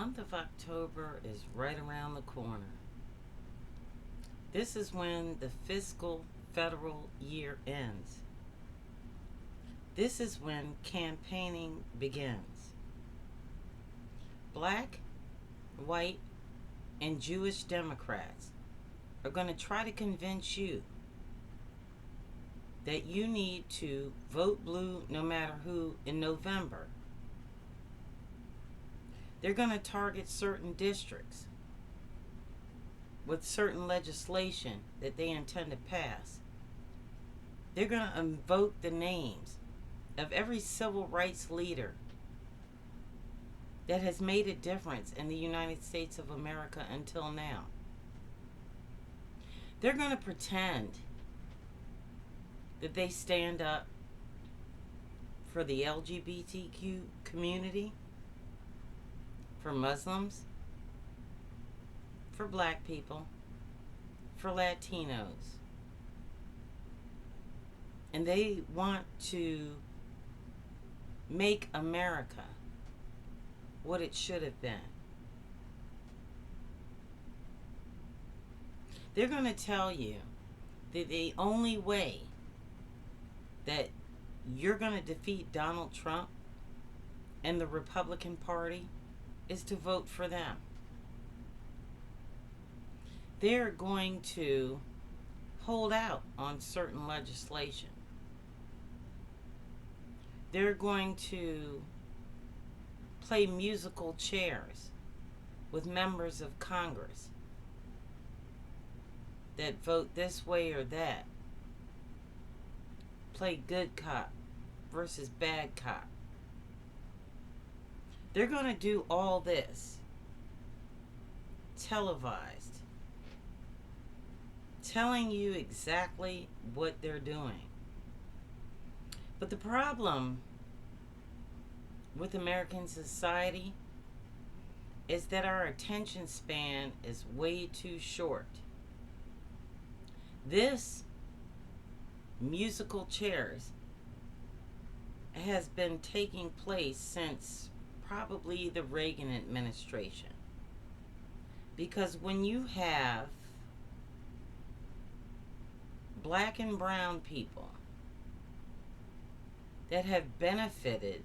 month of October is right around the corner. This is when the fiscal federal year ends. This is when campaigning begins. Black, white, and Jewish Democrats are going to try to convince you that you need to vote blue no matter who in November. They're going to target certain districts with certain legislation that they intend to pass. They're going to invoke the names of every civil rights leader that has made a difference in the United States of America until now. They're going to pretend that they stand up for the LGBTQ community, for Muslims, for black people, for Latinos. And they want to make America what it should have been. They're going to tell you that the only way that you're going to defeat Donald Trump and the Republican Party is to vote for them. They're going to hold out on certain legislation. They're going to play musical chairs with members of Congress that vote this way or that. Play good cop versus bad cop. They're going to do all this televised, telling you exactly what they're doing. But the problem with American society is that our attention span is way too short. This musical chairs has been taking place since probably the Reagan administration. Because when you have black and brown people that have benefited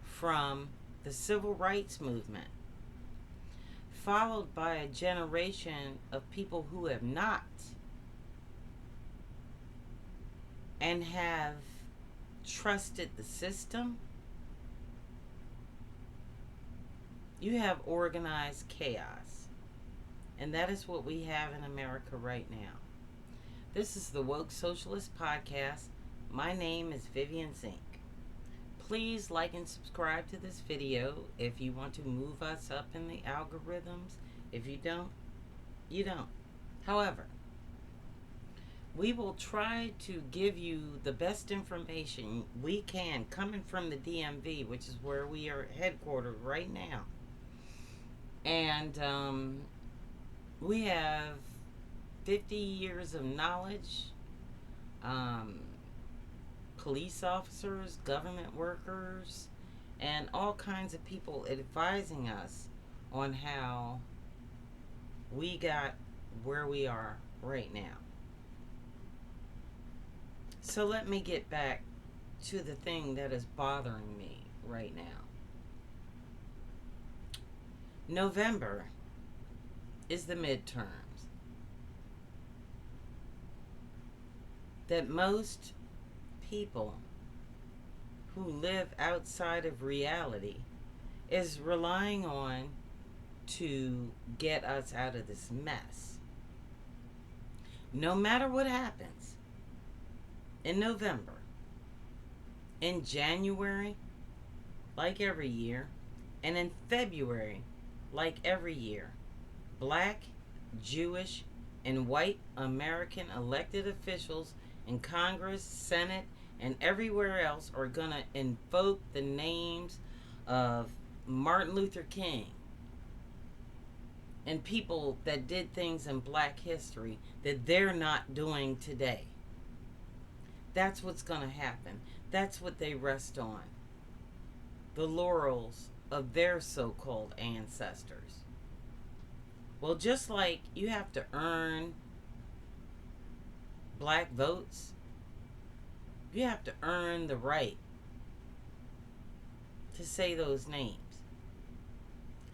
from the civil rights movement, followed by a generation of people who have not, and have trusted the system, you have organized chaos. And that is what we have in America right now. This is the Woke Socialist Podcast. My name is Vivian Zink. Please like and subscribe to this video if you want to move us up in the algorithms. If you don't, you don't. However, we will try to give you the best information we can coming from the DMV, which is where we are headquartered right now. And we have 50 years of knowledge, police officers, government workers, and all kinds of people advising us on how we got where we are right now. So let me get back to the thing that is bothering me right now. November is the midterms. That most people who live outside of reality is relying on to get us out of this mess. No matter what happens in November, in January, like every year, and in February, like every year, black, Jewish, and white American elected officials in Congress, Senate, and everywhere else are going to invoke the names of Martin Luther King and people that did things in black history that they're not doing today. That's what's going to happen. That's what they rest on. The laurels of their so-called ancestors. Well, just like you have to earn black votes, you have to earn the right to say those names.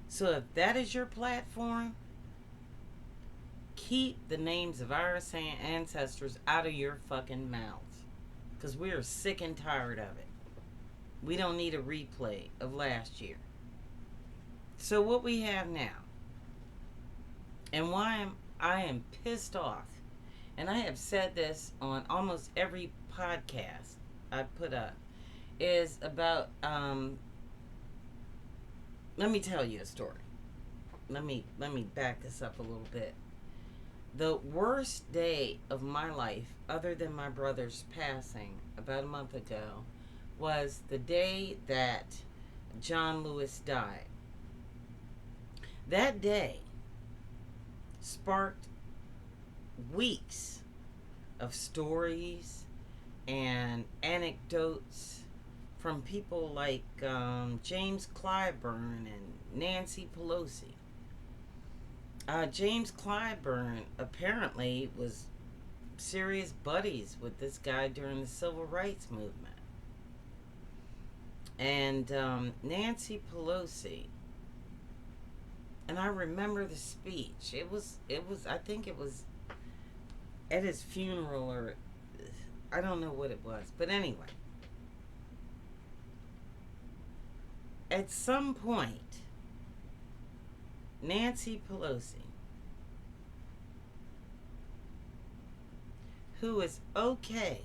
So if that is your platform, keep the names of our ancestors out of your fucking mouths. Because we are sick and tired of it. We don't need a replay of last year. So what we have now, and why I am pissed off, and I have said this on almost every podcast I put up, is about, let me tell you a story. Let me back this up a little bit. The worst day of my life, other than my brother's passing about a month ago, was the day that John Lewis died. That day sparked weeks of stories and anecdotes from people like James Clyburn and Nancy Pelosi. James Clyburn apparently was serious buddies with this guy during the Civil Rights Movement. And Nancy Pelosi, and I remember the speech. It was, I think it was at his funeral, or I don't know what it was. But anyway, at some point, Nancy Pelosi, who is okay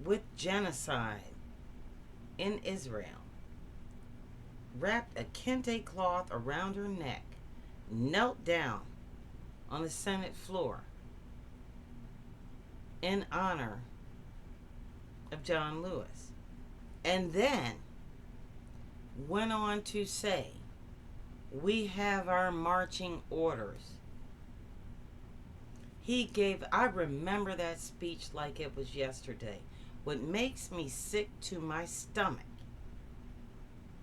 with genocide in Israel, wrapped a kente cloth around her neck, knelt down on the Senate floor in honor of John Lewis, and then went on to say, "We have our marching orders." I remember that speech like it was yesterday. What makes me sick to my stomach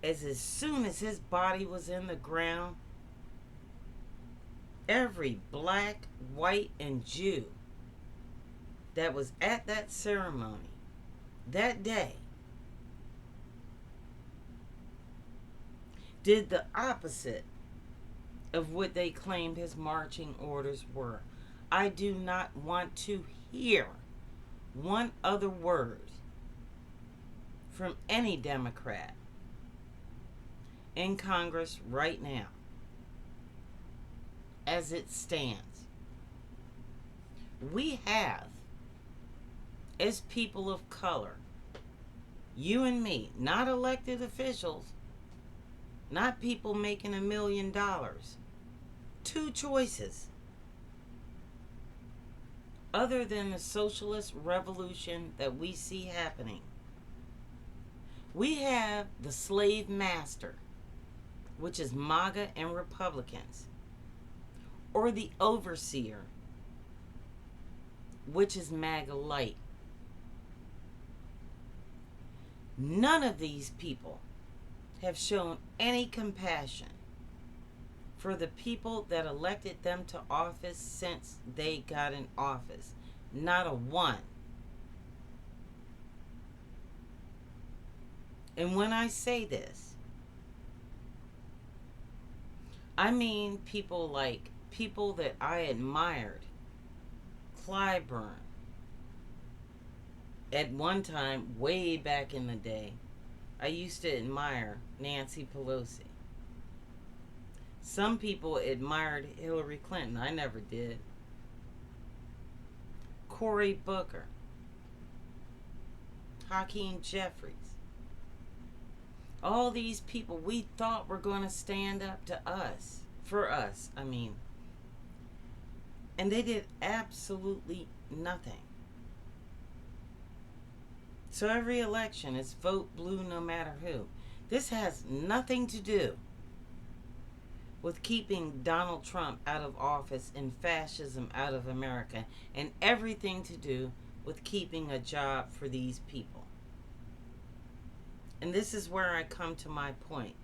is as soon as his body was in the ground, every black, white, and Jew that was at that ceremony that day did the opposite of what they claimed his marching orders were. I do not want to hear one other word from any Democrat in Congress right now as it stands. We have, as people of color, you and me, not elected officials, not people making $1 million, two choices other than the socialist revolution that we see happening. We have the slave master, which is MAGA and Republicans, or the overseer, which is MAGA light. None of these people have shown any compassion for the people that elected them to office since they got in office. Not a one. And when I say this, I mean people that I admired. Clyburn. At one time, way back in the day, I used to admire Nancy Pelosi. Some people admired Hillary Clinton. I never did. Cory Booker. Hakeem Jeffries. All these people we thought were going to stand up to us. For us, I mean. And they did absolutely nothing. So every election is vote blue no matter who. This has nothing to do with keeping Donald Trump out of office and fascism out of America, and everything to do with keeping a job for these people. And this is where I come to my point.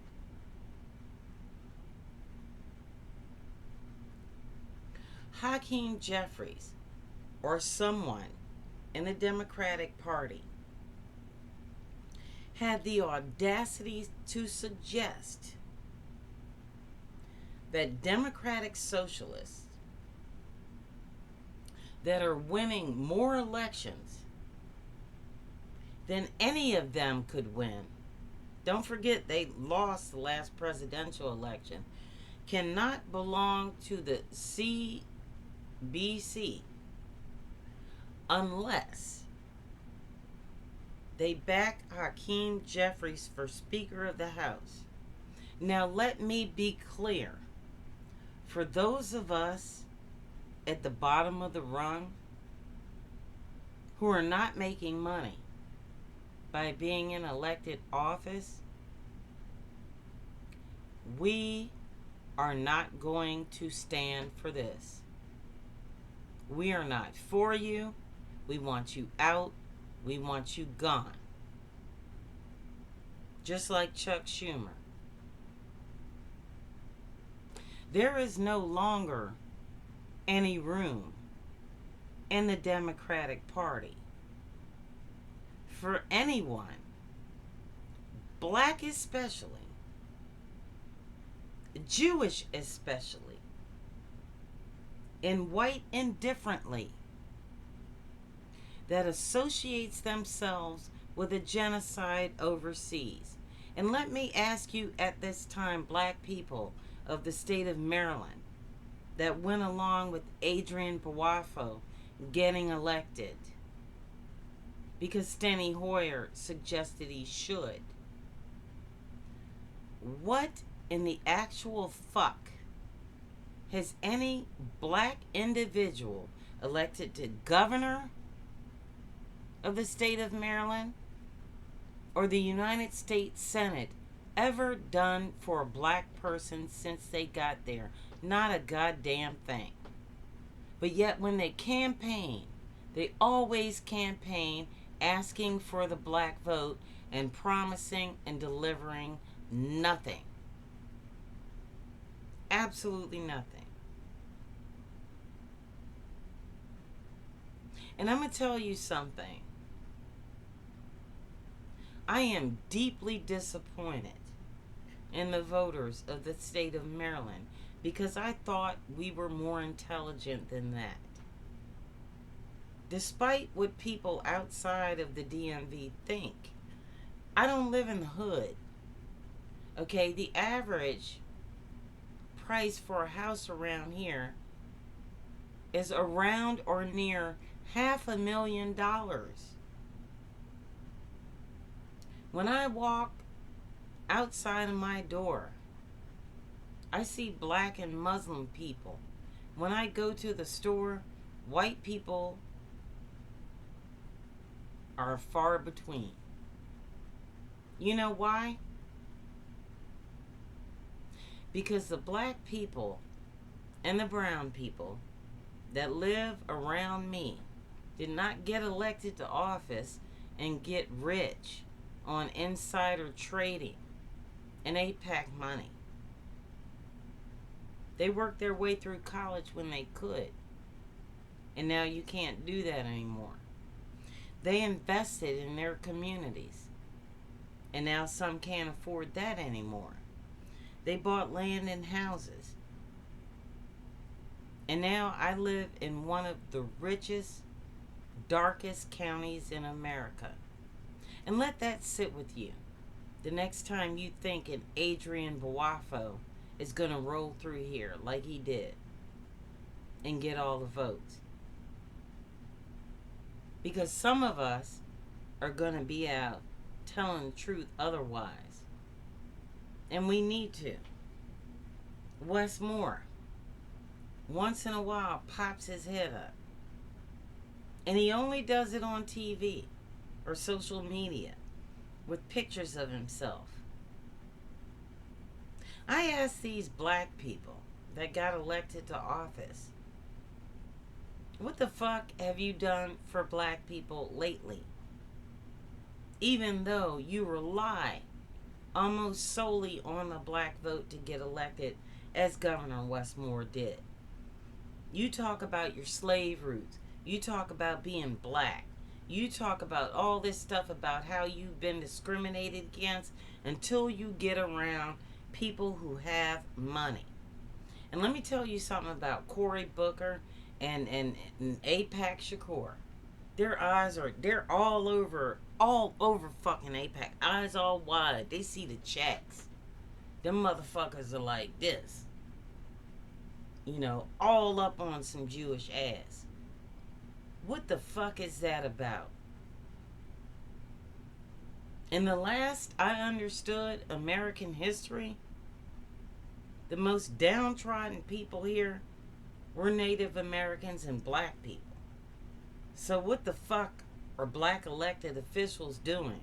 Hakeem Jeffries, or someone in the Democratic Party, had the audacity to suggest that Democratic Socialists that are winning more elections than any of them could win. Don't forget they lost the last presidential election. Cannot belong to the CBC unless they back Hakeem Jeffries for Speaker of the House. Now let me be clear. For those of us at the bottom of the rung who are not making money by being in elected office, we are not going to stand for this. We are not for you. We want you out. We want you gone. Just like Chuck Schumer. There is no longer any room in the Democratic Party for anyone, black especially, Jewish especially, and white indifferently, that associates themselves with a genocide overseas. And let me ask you at this time, black people of the state of Maryland, that went along with Adrian Bawafo getting elected because Steny Hoyer suggested he should. What in the actual fuck has any black individual elected to governor of the state of Maryland or the United States Senate ever done for a black person since they got there? Not a goddamn thing. But yet when they campaign, they always campaign asking for the black vote and promising and delivering nothing. Absolutely nothing. And I'm going to tell you something. I am deeply disappointed in the voters of the state of Maryland because I thought we were more intelligent than that. Despite what people outside of the DMV think, I don't live in the hood. Okay, the average price for a house around here is around or near $500,000. When I walk outside of my door, I see black and Muslim people. When I go to the store, white people are far between. You know why? Because the black people and the brown people that live around me did not get elected to office and get rich on insider trading and Aipac money. They worked their way through college when they could. And now you can't do that anymore. They invested in their communities. And now some can't afford that anymore. They bought land and houses. And now I live in one of the richest, darkest counties in America. And let that sit with you. The next time you think an Adrian Bawafo is going to roll through here like he did and get all the votes. Because some of us are going to be out telling the truth otherwise. And we need to. Wes Moore, once in a while, pops his head up. And he only does it on TV or social media with pictures of himself. I asked these black people that got elected to office, what the fuck have you done for black people lately? even though you rely almost solely on the black vote to get elected, as Governor Westmore did. You talk about your slave roots. You talk about being black. You talk about all this stuff about how you've been discriminated against until you get around people who have money. And let me tell you something about Cory Booker and Aipac Shakur. They're all over fucking Aipac. Eyes all wide. They see the checks. Them motherfuckers are like this. You know, all up on some Jewish ass. What the fuck is that about? In the last I understood American history, the most downtrodden people here were Native Americans and black people. So what the fuck are black elected officials doing?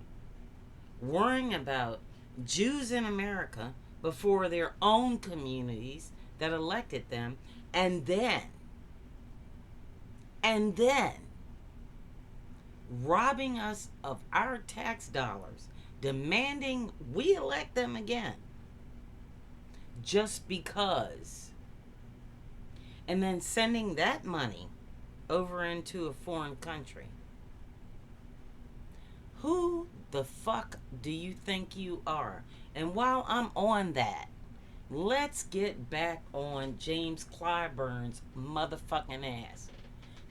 Worrying about Jews in America before their own communities that elected them, and then robbing us of our tax dollars, demanding we elect them again just because, and then sending that money over into a foreign country. Who the fuck do you think you are? And while I'm on that, let's get back on James Clyburn's motherfucking ass.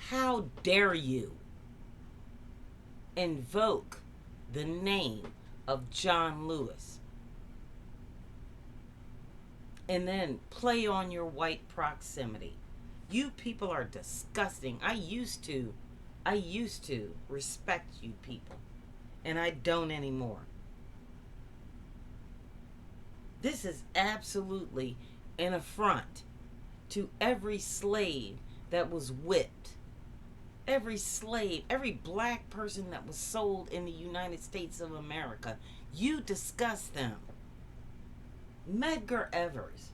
How dare you invoke the name of John Lewis and then play on your white proximity? You people are disgusting. I used to respect you people, and I don't anymore. This is absolutely an affront to every slave that was whipped. Every slave, every black person that was sold in the United States of America. You discuss them. Medgar Evers,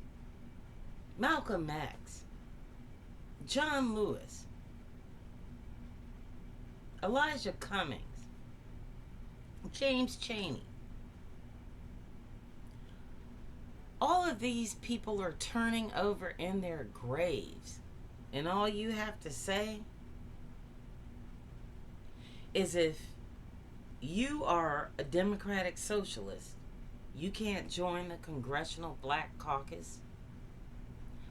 Malcolm X, John Lewis, Elijah Cummings, James Chaney. All of these people are turning over in their graves. And all you have to say is, if you are a Democratic Socialist, you can't join the Congressional Black Caucus.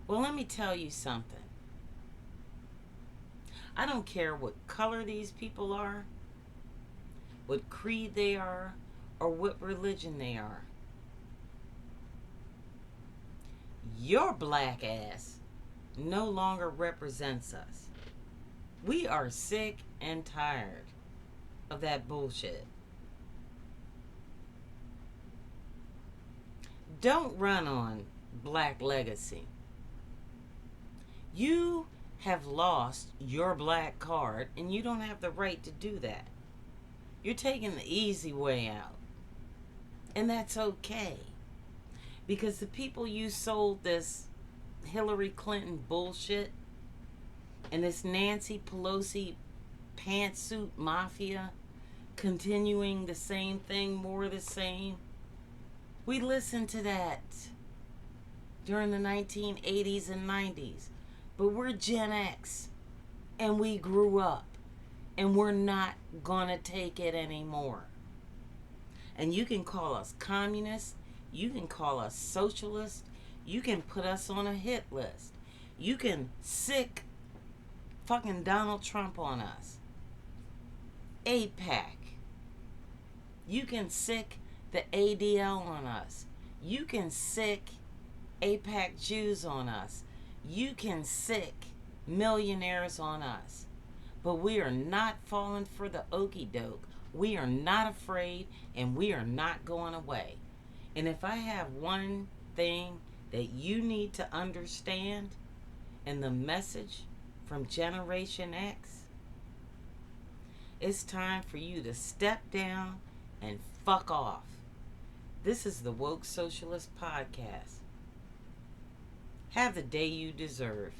Well, let me tell you something. I don't care what color these people are, what creed they are, or what religion they are. Your black ass no longer represents us. We are sick and tired of that bullshit. Don't run on black legacy. You have lost your black card, and you don't have the right to do that. You're taking the easy way out. And that's okay. Because the people you sold this Hillary Clinton bullshit and this Nancy Pelosi pantsuit mafia continuing the same thing, more the same. We listened to that during the 1980s and 90s. But we're Gen X, and we grew up, and we're not gonna take it anymore. And you can call us communists, you can call us socialists, you can put us on a hit list, you can sick fucking Donald Trump on us, Aipac, you can sick the ADL on us, you can sick Aipac Jews on us, you can sick millionaires on us. But we are not falling for the okie doke. We are not afraid, and we are not going away. And if I have one thing that you need to understand in the message from Generation X, it's time for you to step down and fuck off. This is the Woke Socialist Podcast. Have the day you deserve.